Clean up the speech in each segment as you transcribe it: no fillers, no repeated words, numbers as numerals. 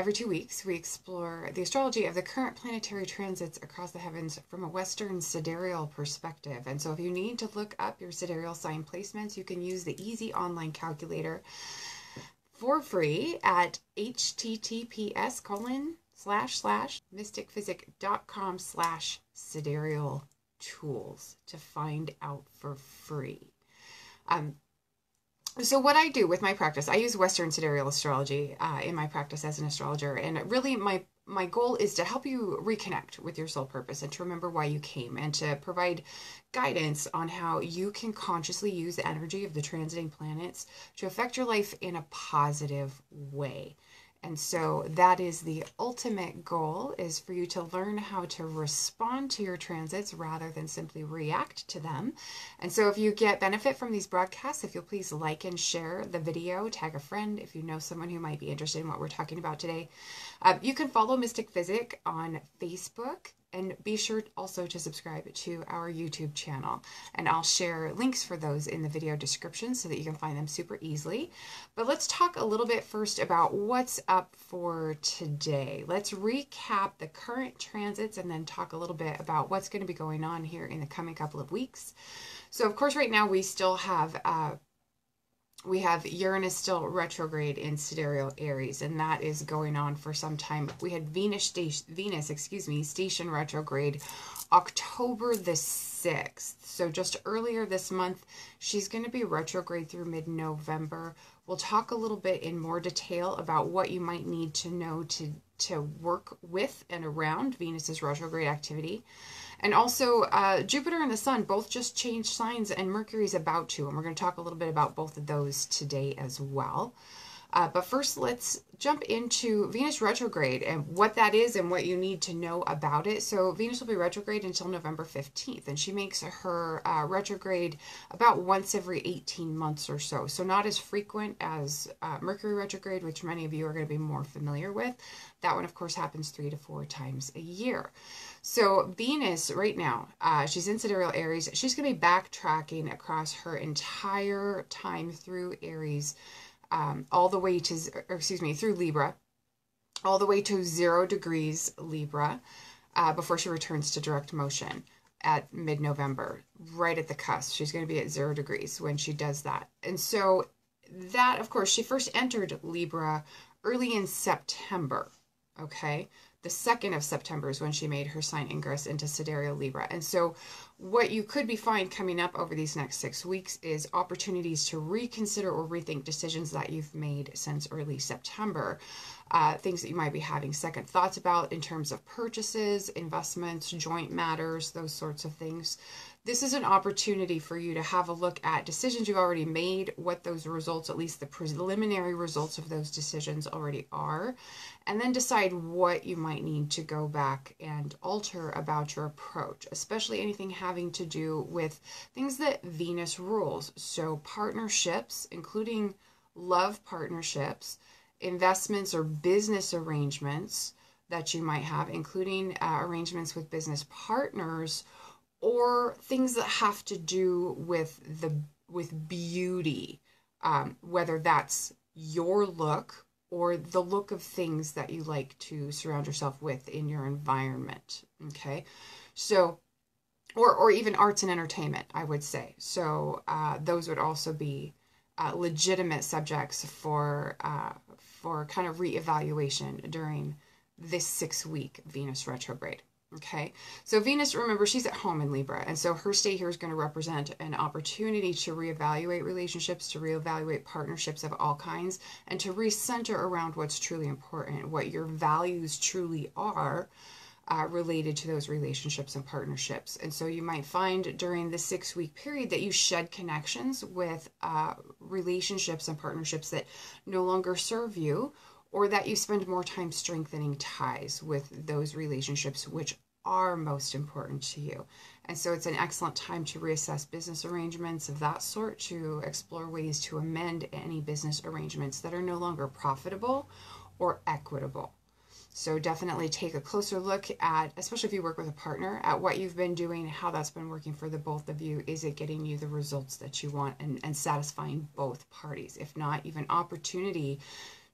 every 2 weeks, we explore the astrology of the current planetary transits across the heavens from a Western sidereal perspective. And so if you need to look up your sidereal sign placements, you can use the easy online calculator for free at https://mysticphysic.com/sidereal tools to find out for free. So what I do with my practice, I use Western sidereal astrology in my practice as an astrologer, and really my goal is to help you reconnect with your soul purpose and to remember why you came, and to provide guidance on how you can consciously use the energy of the transiting planets to affect your life in a positive way. And so that is the ultimate goal, is for you to learn how to respond to your transits rather than simply react to them. And so if you get benefit from these broadcasts, if you'll please like and share the video, tag a friend if you know someone who might be interested in what we're talking about today. You can follow Mystic Physic on Facebook, and be sure also to subscribe to our YouTube channel. And I'll share links for those in the video description so that you can find them super easily. But let's talk a little bit first about what's up for today. Let's recap the current transits and then talk a little bit about what's going to be going on here in the coming couple of weeks. So of course, right now we still have Uranus still retrograde in sidereal Aries, and that is going on for some time. We had Venus station retrograde October the 6th. So just earlier this month, she's going to be retrograde through mid-November. We'll talk a little bit in more detail about what you might need to know to work with and around Venus's retrograde activity. And also, Jupiter and the Sun both just changed signs, and Mercury's about to, and we're going to talk a little bit about both of those today as well. But first, let's jump into Venus retrograde and what that is and what you need to know about it. So Venus will be retrograde until November 15th, and she makes her retrograde about once every 18 months or so. So not as frequent as Mercury retrograde, which many of you are going to be more familiar with. That one, of course, happens 3 to 4 times a year. So Venus right now, she's in sidereal Aries. She's going to be backtracking across her entire time through Aries, all the way to, through Libra, all the way to 0 degrees Libra, before she returns to direct motion at mid-November, right at the cusp. She's going to be at 0 degrees when she does that. And so that, of course, she first entered Libra early in September, okay? The 2nd of September is when she made her sign ingress into sidereal Libra. And so what you could be finding coming up over these next 6 weeks is opportunities to reconsider or rethink decisions that you've made since early September. Things that you might be having second thoughts about in terms of purchases, investments, joint matters, those sorts of things. This is an opportunity for you to have a look at decisions you've already made, what those results, at least the preliminary results of those decisions already are, and then decide what you might need to go back and alter about your approach, especially anything having to do with things that Venus rules. So partnerships, including love partnerships, investments or business arrangements that you might have, including arrangements with business partners, or things that have to do with beauty, whether that's your look or the look of things that you like to surround yourself with in your environment. Okay, so or even arts and entertainment, I would say. So those would also be legitimate subjects for kind of reevaluation during this 6-week Venus retrograde. Okay, so Venus, remember, she's at home in Libra, and so her stay here is going to represent an opportunity to reevaluate relationships, to reevaluate partnerships of all kinds, and to recenter around what's truly important, what your values truly are related to those relationships and partnerships. And so you might find during the 6-week period that you shed connections with relationships and partnerships that no longer serve you, or that you spend more time strengthening ties with those relationships which are most important to you. And so it's an excellent time to reassess business arrangements of that sort, to explore ways to amend any business arrangements that are no longer profitable or equitable. So definitely take a closer look at, especially if you work with a partner, at what you've been doing, how that's been working for the both of you. Is it getting you the results that you want and satisfying both parties? If not, even opportunity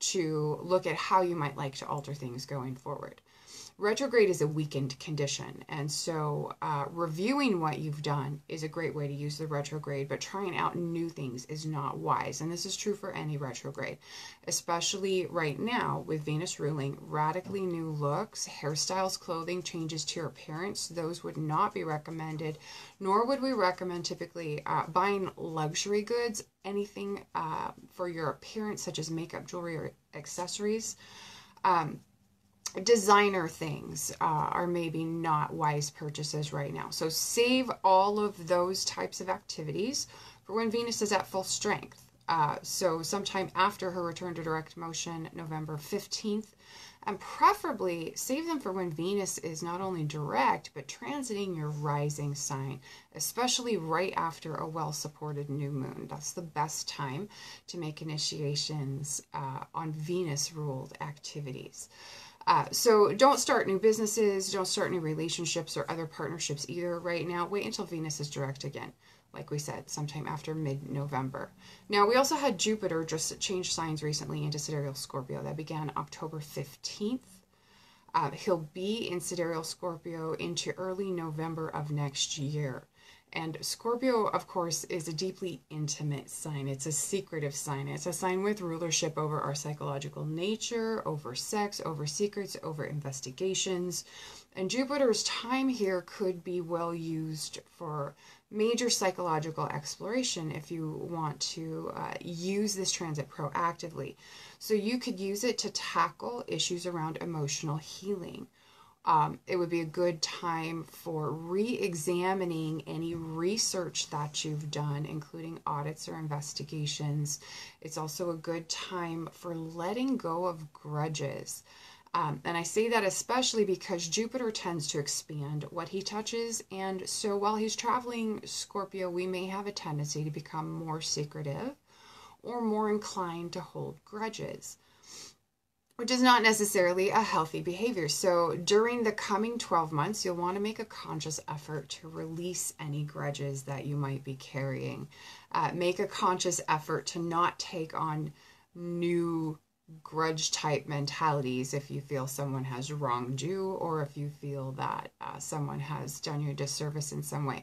to look at how you might like to alter things going forward. Retrograde is a weakened condition, and so reviewing what you've done is a great way to use the retrograde, but trying out new things is not wise. And this is true for any retrograde, especially right now with Venus ruling. Radically new looks, hairstyles, clothing, changes to your appearance, those would not be recommended, nor would we recommend typically buying luxury goods, anything for your appearance, such as makeup, jewelry, or accessories. Designer things are maybe not wise purchases right now. So save all of those types of activities for when Venus is at full strength. So sometime after her return to direct motion, November 15th, and preferably save them for when Venus is not only direct, but transiting your rising sign, especially right after a well-supported new moon. That's the best time to make initiations on Venus-ruled activities. So don't start new businesses, don't start new relationships or other partnerships either right now. Wait until Venus is direct again, like we said, sometime after mid-November. Now, we also had Jupiter just change signs recently into sidereal Scorpio. That began October 15th. He'll be in sidereal Scorpio into early November of next year. And Scorpio, of course, is a deeply intimate sign. It's a secretive sign. It's a sign with rulership over our psychological nature, over sex, over secrets, over investigations. And Jupiter's time here could be well used for major psychological exploration if you want to use this transit proactively. So you could use it to tackle issues around emotional healing. It would be a good time for re-examining any research that you've done, including audits or investigations. It's also a good time for letting go of grudges. And I say that especially because Jupiter tends to expand what he touches. And so while he's traveling Scorpio, we may have a tendency to become more secretive or more inclined to hold grudges, which is not necessarily a healthy behavior. So during the coming 12 months, you'll want to make a conscious effort to release any grudges that you might be carrying. Make a conscious effort to not take on new grudge type mentalities if you feel someone has wronged you, or if you feel that someone has done you a disservice in some way.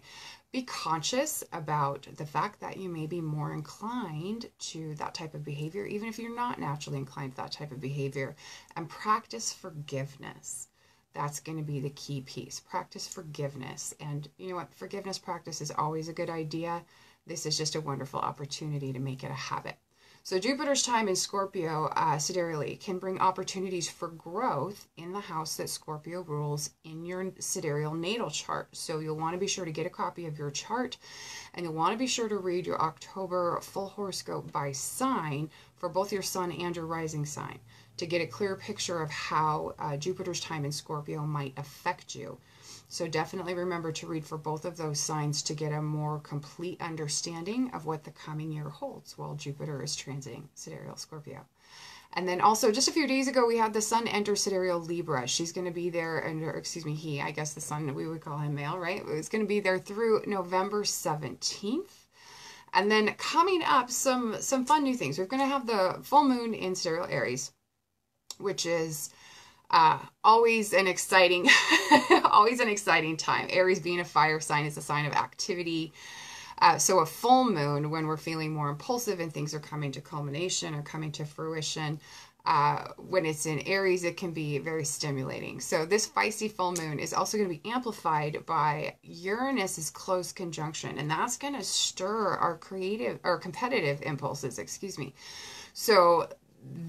Be conscious about the fact that you may be more inclined to that type of behavior, even if you're not naturally inclined to that type of behavior, and practice forgiveness. That's going to be the key piece. Practice forgiveness. And you know what? Forgiveness practice is always a good idea. This is just a wonderful opportunity to make it a habit. So Jupiter's time in Scorpio sidereally can bring opportunities for growth in the house that Scorpio rules in your sidereal natal chart. So you'll want to be sure to get a copy of your chart, and you'll want to be sure to read your October full horoscope by sign for both your sun and your rising sign to get a clear picture of how Jupiter's time in Scorpio might affect you. So definitely remember to read for both of those signs to get a more complete understanding of what the coming year holds while Jupiter is transiting sidereal Scorpio. And then also just a few days ago, we had the sun enter sidereal Libra. She's going to be there, and he, I guess the sun, we would call him male, right? It's going to be there through November 17th. And then coming up, some fun new things. We're going to have the full moon in sidereal Aries, which is always an exciting time. Aries being a fire sign is a sign of activity. So a full moon, when we're feeling more impulsive and things are coming to culmination or coming to fruition, when it's in Aries, it can be very stimulating. So this feisty full moon is also going to be amplified by Uranus's close conjunction, and that's going to stir our competitive impulses, So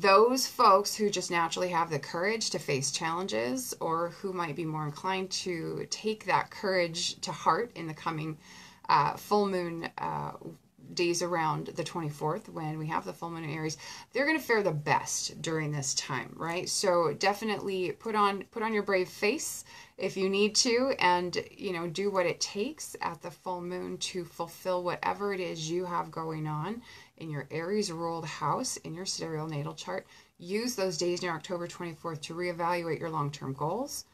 those folks who just naturally have the courage to face challenges, or who might be more inclined to take that courage to heart in the coming full moon days around the 24th, when we have the full moon in Aries, they're going to fare the best during this time, right? So definitely put on your brave face if you need to, and do what it takes at the full moon to fulfill whatever it is you have going on in your Aries ruled house in your sidereal natal chart. Use those days near October 24th to reevaluate your long-term goals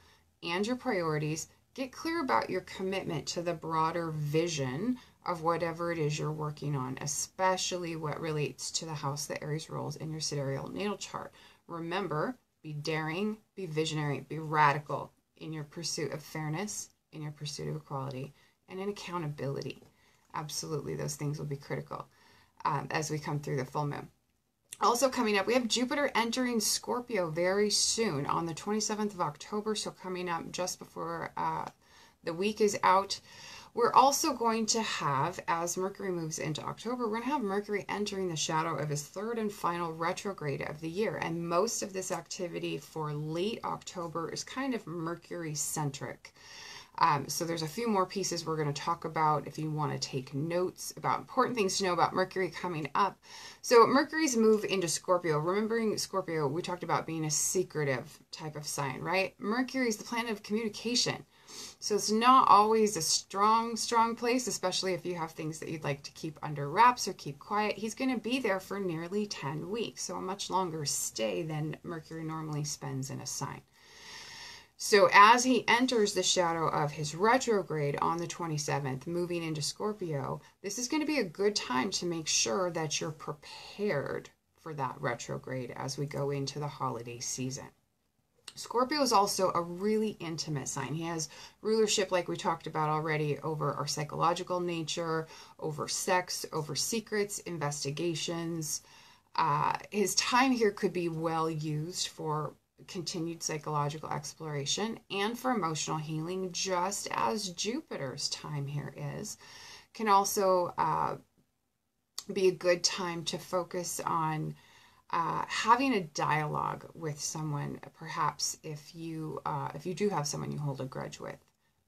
and your priorities. Get clear about your commitment to the broader vision of whatever it is you're working on, especially what relates to the house that Aries rules in your sidereal natal chart. Remember, be daring, be visionary, be radical in your pursuit of fairness, in your pursuit of equality, and in accountability. Absolutely, those things will be critical as we come through the full moon. Also coming up, we have Jupiter entering Scorpio very soon on the 27th of October, so coming up just before the week is out. We're also going to have, as Mercury moves into October, we're going to have Mercury entering the shadow of his third and final retrograde of the year. And most of this activity for late October is kind of Mercury-centric. So there's a few more pieces we're going to talk about if you want to take notes about important things to know about Mercury coming up. So Mercury's move into Scorpio, remembering Scorpio, we talked about being a secretive type of sign, right? Mercury is the planet of communication. So it's not always a strong place, especially if you have things that you'd like to keep under wraps or keep quiet. He's going to be there for nearly 10 weeks, so a much longer stay than Mercury normally spends in a sign. So as he enters the shadow of his retrograde on the 27th, moving into Scorpio, this is going to be a good time to make sure that you're prepared for that retrograde as we go into the holiday season. Scorpio is also a really intimate sign. He has rulership, like we talked about already, over our psychological nature, over sex, over secrets, investigations. His time here could be well used for continued psychological exploration and for emotional healing, just as Jupiter's time here is. Can also be a good time to focus on having a dialogue with someone, perhaps if you do have someone you hold a grudge with.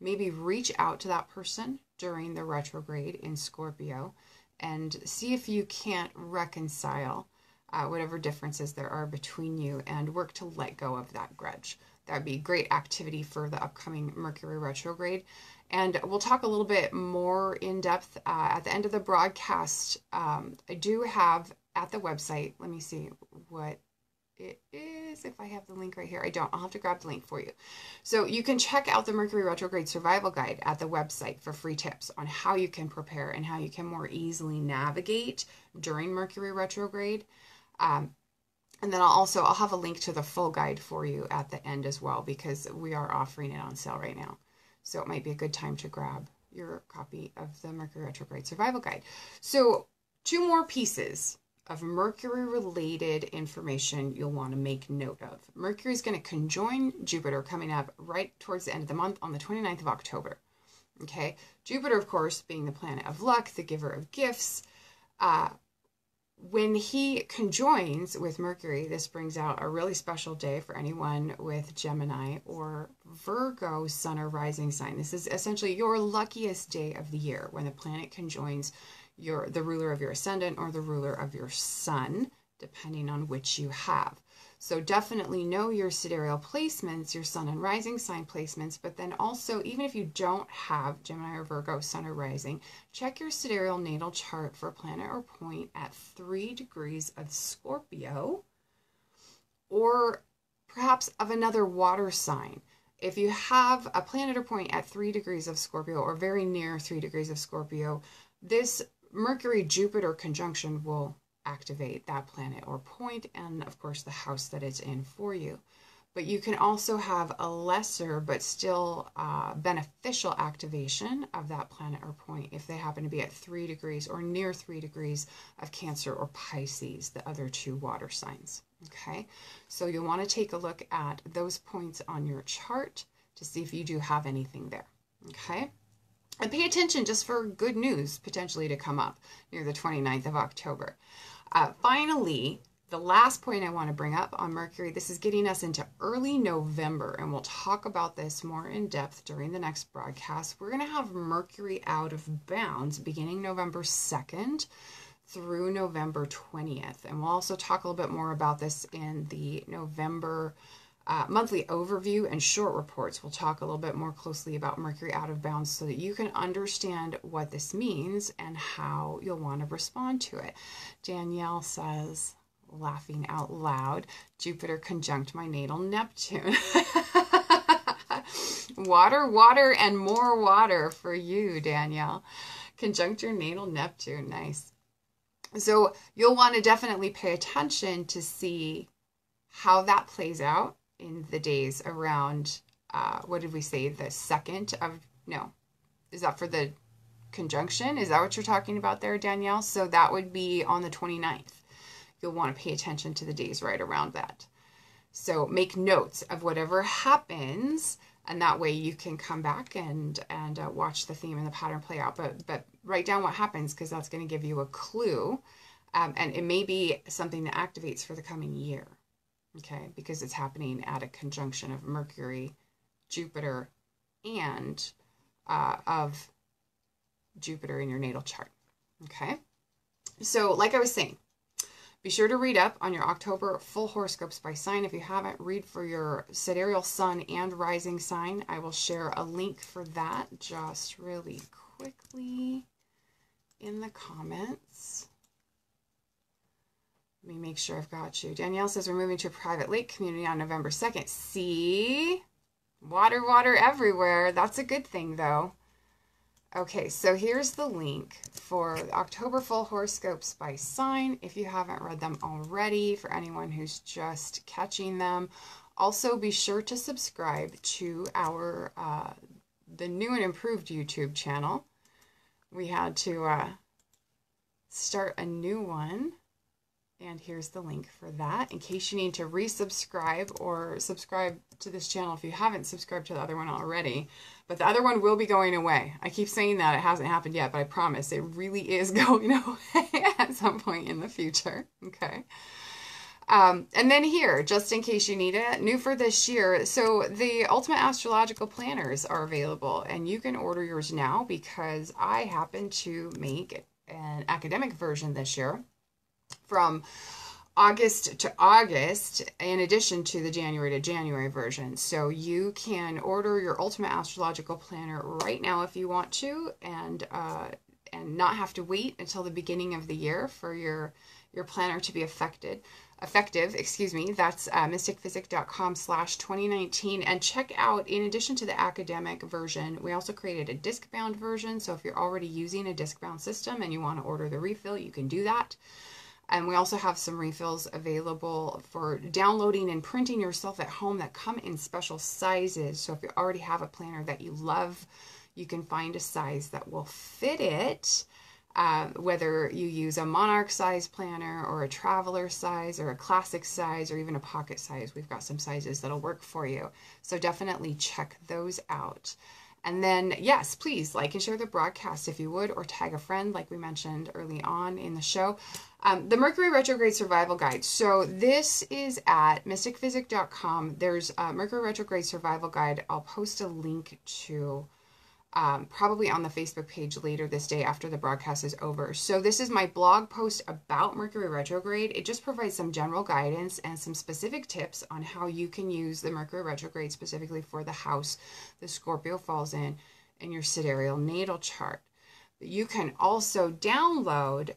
Maybe reach out to that person during the retrograde in Scorpio and see if you can't reconcile whatever differences there are between you and work to let go of that grudge. That would be great activity for the upcoming Mercury retrograde. And we'll talk a little bit more in depth at the end of the broadcast. I do have at the website, let me see what it is, if I have the link right here. I don't. I'll have to grab the link for you. So you can check out the Mercury Retrograde Survival Guide at the website for free tips on how you can prepare and how you can more easily navigate during Mercury retrograde. And then I'll have a link to the full guide for you at the end as well, because we are offering it on sale right now. So it might be a good time to grab your copy of the Mercury Retrograde Survival Guide. So 2 more pieces of Mercury-related information you'll want to make note of. Mercury is going to conjoin Jupiter coming up right towards the end of the month on the 29th of October. Okay, Jupiter, of course, being the planet of luck, the giver of gifts. When he conjoins with Mercury, this brings out a really special day for anyone with Gemini or Virgo sun or rising sign. This is essentially your luckiest day of the year when the planet conjoins the ruler of your ascendant or the ruler of your sun, depending on which you have. So definitely know your sidereal placements, your sun and rising sign placements, but then also, even if you don't have Gemini or Virgo sun or rising, check your sidereal natal chart for a planet or point at 3 degrees of Scorpio, or perhaps of another water sign. If you have a planet or point at 3 degrees of Scorpio or very near 3 degrees of Scorpio, this Mercury-Jupiter conjunction will activate that planet or point and, of course, the house that it's in for you. But you can also have a lesser but still beneficial activation of that planet or point if they happen to be at 3 degrees or near 3 degrees of Cancer or Pisces, the other 2 water signs. Okay, so you'll want to take a look at those points on your chart to see if you do have anything there. Okay. And pay attention just for good news potentially to come up near the 29th of October. Finally, the last point I want to bring up on Mercury, this is getting us into early November, and we'll talk about this more in depth during the next broadcast. We're going to have Mercury out of bounds beginning November 2nd through November 20th. And we'll also talk a little bit more about this in the November monthly overview and short reports. We'll talk a little bit more closely about Mercury out of bounds so that you can understand what this means and how you'll want to respond to it. Danielle says, laughing out loud, Jupiter conjunct my natal Neptune. Water, water, and more water for you, Danielle. Conjunct your natal Neptune. Nice. So you'll want to definitely pay attention to see how that plays out in the days around, what did we say, the 2nd of, no, is that for the conjunction? Is that what you're talking about there, Danielle? So that would be on the 29th. You'll want to pay attention to the days right around that. So make notes of whatever happens, and that way you can come back and watch the theme and the pattern play out. But write down what happens, because that's going to give you a clue, and it may be something that activates for the coming year, okay? Because it's happening at a conjunction of Mercury, Jupiter, and of Jupiter in your natal chart, okay? So like I was saying, be sure to read up on your October full horoscopes by sign. If you haven't, read for your sidereal sun and rising sign. I will share a link for that just really quickly in the comments. Let me make sure I've got you. Danielle says we're moving to a private lake community on November 2nd. See? Water, water everywhere. That's a good thing, though. Okay, so here's the link for the October full horoscopes by sign, if you haven't read them already, for anyone who's just catching them. Also, be sure to subscribe to our, the new and improved YouTube channel. We had to start a new one, and here's the link for that, in case you need to resubscribe or subscribe to this channel if you haven't subscribed to the other one already. But the other one will be going away. I keep saying that. It hasn't happened yet, but I promise it really is going away at some point in the future. Okay. And then here, just in case you need it, new for this year. So the Ultimate Astrological Planners are available, and you can order yours now, because I happen to make an academic version this year from August to August, in addition to the January to January version. So you can order your Ultimate Astrological Planner right now if you want to, and not have to wait until the beginning of the year for your planner to be effective. Excuse me. That's mysticphysic.com/2019. And check out, in addition to the academic version, we also created a disc-bound version. So if you're already using a disc-bound system and you want to order the refill, you can do that. And we also have some refills available for downloading and printing yourself at home that come in special sizes. So if you already have a planner that you love, you can find a size that will fit it, whether you use a monarch size planner or a traveler size or a classic size or even a pocket size. We've got some sizes that'll work for you. So definitely check those out. And then, yes, please like and share the broadcast if you would, or tag a friend like we mentioned early on in the show. The Mercury Retrograde Survival Guide. So this is at mysticphysic.com. There's a Mercury Retrograde Survival Guide. I'll post a link to probably on the Facebook page later this day after the broadcast is over. So this is my blog post about Mercury Retrograde. It just provides some general guidance and some specific tips on how you can use the Mercury Retrograde specifically for the house the Scorpio falls in your sidereal natal chart. You can also download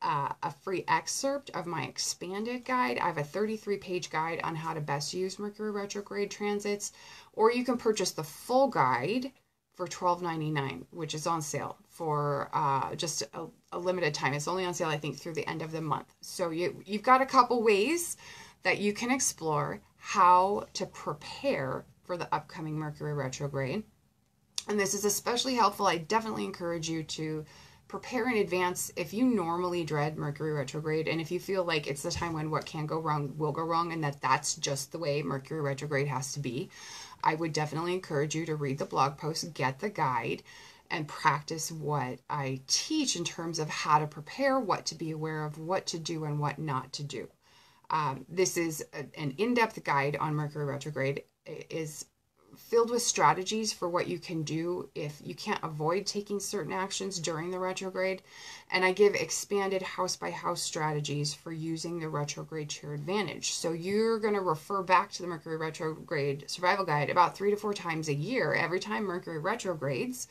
a free excerpt of my expanded guide. I have a 33-page guide on how to best use Mercury Retrograde transits, or you can purchase the full guide for $12.99, which is on sale for just a limited time. It's only on sale, I think, through the end of the month. So you've got a couple ways that you can explore how to prepare for the upcoming Mercury retrograde. And this is especially helpful. I definitely encourage you to prepare in advance if you normally dread Mercury retrograde, and if you feel like it's the time when what can go wrong will go wrong, and that's just the way Mercury retrograde has to be. I would definitely encourage you to read the blog post, get the guide, and practice what I teach in terms of how to prepare, what to be aware of, what to do, and what not to do. This is an in-depth guide on Mercury retrograde. It is filled with strategies for what you can do if you can't avoid taking certain actions during the retrograde. And I give expanded house-by-house strategies for using the retrograde to your advantage. So you're going to refer back to the Mercury retrograde survival guide about 3 to 4 times a year. Every time Mercury retrogrades,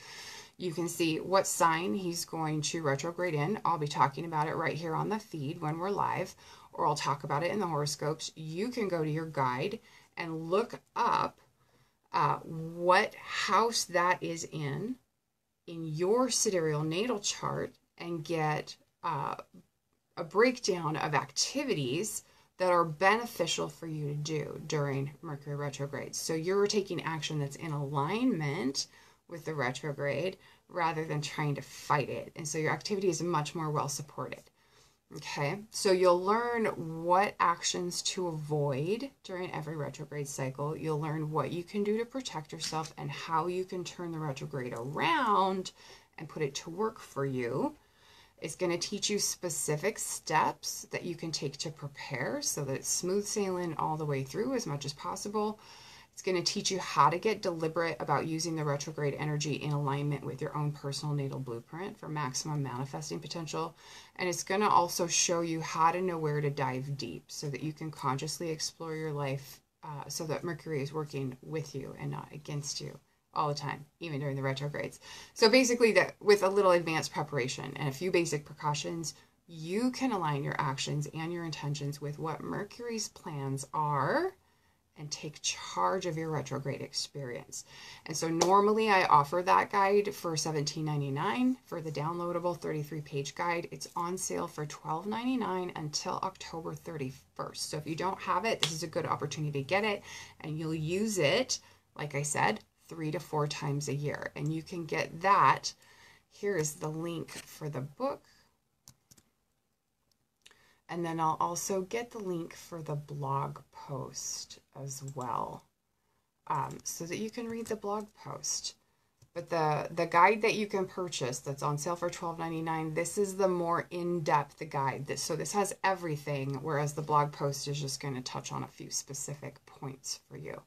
you can see what sign he's going to retrograde in. I'll be talking about it right here on the feed when we're live, or I'll talk about it in the horoscopes. You can go to your guide and look up what house that is in, in your sidereal natal chart and get a breakdown of activities that are beneficial for you to do during Mercury retrograde. So you're taking action that's in alignment with the retrograde rather than trying to fight it. And so your activity is much more well supported. Okay, so you'll learn what actions to avoid during every retrograde cycle. You'll learn what you can do to protect yourself and how you can turn the retrograde around and put it to work for you. It's going to teach you specific steps that you can take to prepare so that it's smooth sailing all the way through as much as possible. It's going to teach you how to get deliberate about using the retrograde energy in alignment with your own personal natal blueprint for maximum manifesting potential. And it's going to also show you how to know where to dive deep so that you can consciously explore your life so that Mercury is working with you and not against you all the time, even during the retrogrades. So basically, that with a little advanced preparation and a few basic precautions, you can align your actions and your intentions with what Mercury's plans are and take charge of your retrograde experience. And so normally I offer that guide for $17.99 for the downloadable 33-page guide. It's on sale for $12.99 until October 31st. So if you don't have it, this is a good opportunity to get it, and you'll use it, like I said, 3 to 4 times a year. And you can get that. Here is the link for the book. And then I'll also get the link for the blog post as well, so that you can read the blog post. But the guide that you can purchase that's on sale for $12.99, this is the more in-depth guide. So this has everything, whereas the blog post is just going to touch on a few specific points for you.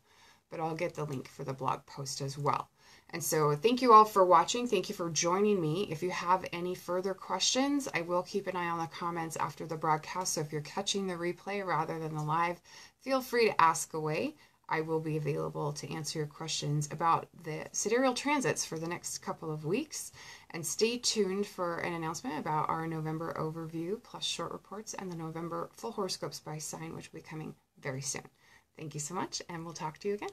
But I'll get the link for the blog post as well. And so thank you all for watching. Thank you for joining me. If you have any further questions, I will keep an eye on the comments after the broadcast. So if you're catching the replay rather than the live, feel free to ask away. I will be available to answer your questions about the sidereal transits for the next couple of weeks. And stay tuned for an announcement about our November overview plus short reports and the November full horoscopes by sign, which will be coming very soon. Thank you so much, and we'll talk to you again.